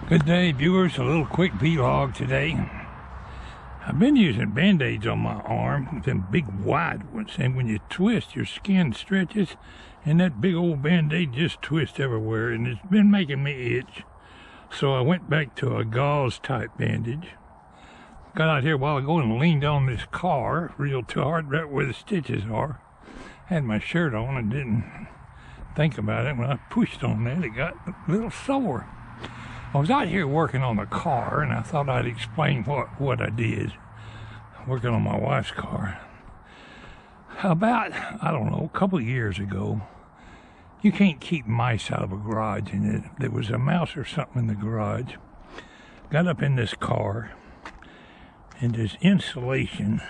Good day, viewers. A little quick vlog today. I've been using band-aids on my arm, them big wide ones, and when you twist, your skin stretches, and that big old band-aid just twists everywhere, and it's been making me itch. So I went back to a gauze type bandage. Got out here a while ago and leaned on this car real hard, right where the stitches are. Had my shirt on and didn't think about it. When I pushed on that, it got a little sore. I was out here working on the car, and I thought I'd explain what I did. Working on my wife's car. About, I don't know, a couple of years ago, you can't keep mice out of a garage, and there was a mouse or something in the garage. Got up in this car, and there's insulation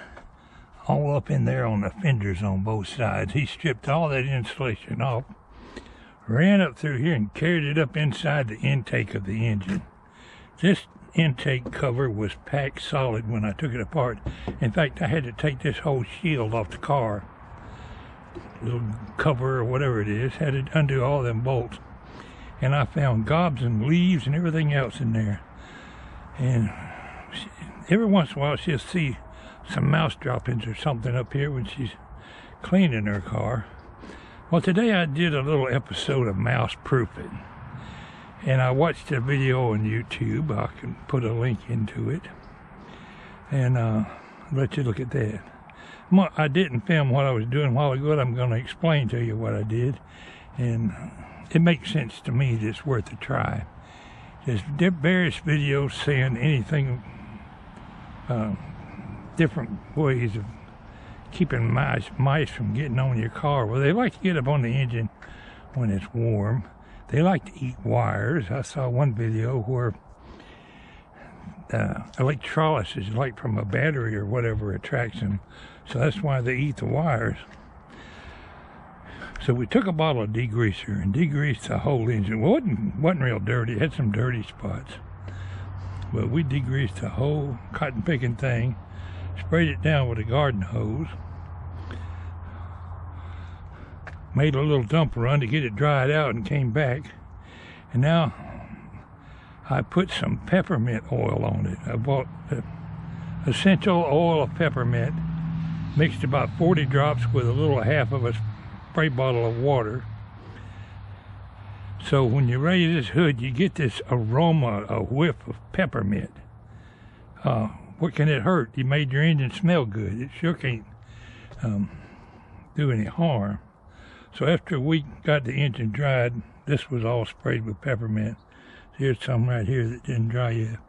all up in there on the fenders on both sides. He stripped all that insulation off, ran up through here and carried it up inside the intake of the engine. This intake cover was packed solid when I took it apart. In fact, I had to take this whole shield off the car. Little cover or whatever it is, had to undo all them bolts. And I found gobs and leaves and everything else in there. And every once in a while she'll see some mouse droppings or something up here when she's cleaning her car. Well, today I did a little episode of mouse proofing, and I watched a video on YouTube. I can put a link into it, and let you look at that. I didn't film what I was doing a while ago, but I'm going to explain to you what I did, and it makes sense to me that it's worth a try. There's various videos saying anything, different ways of keeping mice from getting on your car. Well, they like to get up on the engine when it's warm. They like to eat wires. I saw one video where electrolysis, like from a battery or whatever, attracts them. So that's why they eat the wires. So we took a bottle of degreaser and degreased the whole engine. Well, it wasn't real dirty. It had some dirty spots. But we degreased the whole cotton picking thing, sprayed it down with a garden hose, made a little dump run to get it dried out, and came back. And now I put some peppermint oil on it. I bought essential oil of peppermint, mixed about 40 drops with a little half of a spray bottle of water. So when you raise this hood, you get this aroma, a whiff of peppermint. What can it hurt? You made your engine smell good. It sure can't do any harm. So after we got the engine dried, this was all sprayed with peppermint. Here's some right here that didn't dry yet.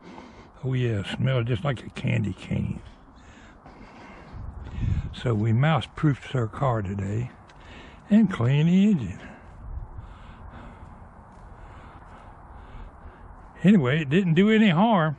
Oh yeah, it smelled just like a candy cane. So we mouse-proofed our car today and cleaned the engine. Anyway, it didn't do any harm.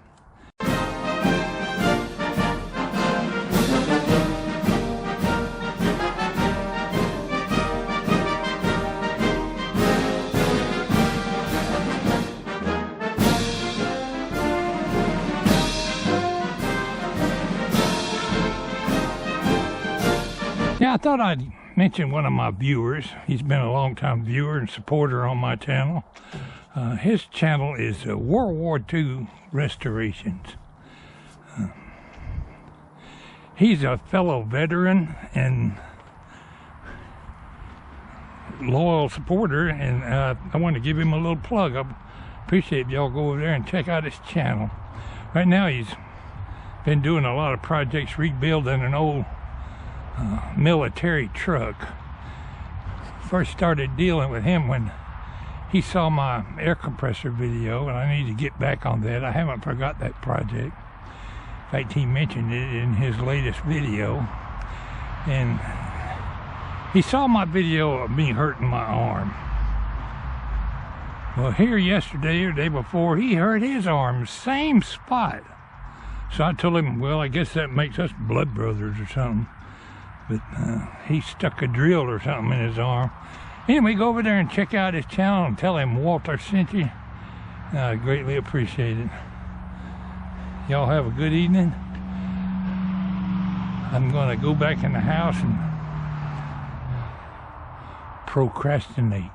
Yeah, I thought I'd mention one of my viewers. He's been a long-time viewer and supporter on my channel. His channel is World War II Restorations. He's a fellow veteran and loyal supporter, and I want to give him a little plug. I appreciate if y'all go over there and check out his channel. Right now he's been doing a lot of projects rebuilding an old military truck. First started dealing with him when he saw my air compressor video, and I need to get back on that. I haven't forgot that project. In fact, he mentioned it in his latest video. And he saw my video of me hurting my arm. Well, here yesterday or the day before, he hurt his arm, same spot. So I told him, well, I guess that makes us blood brothers or something. But he stuck a drill or something in his arm. Anyway, go over there and check out his channel and tell him Walter sent you. I greatly appreciate it. Y'all have a good evening. I'm going to go back in the house and procrastinate.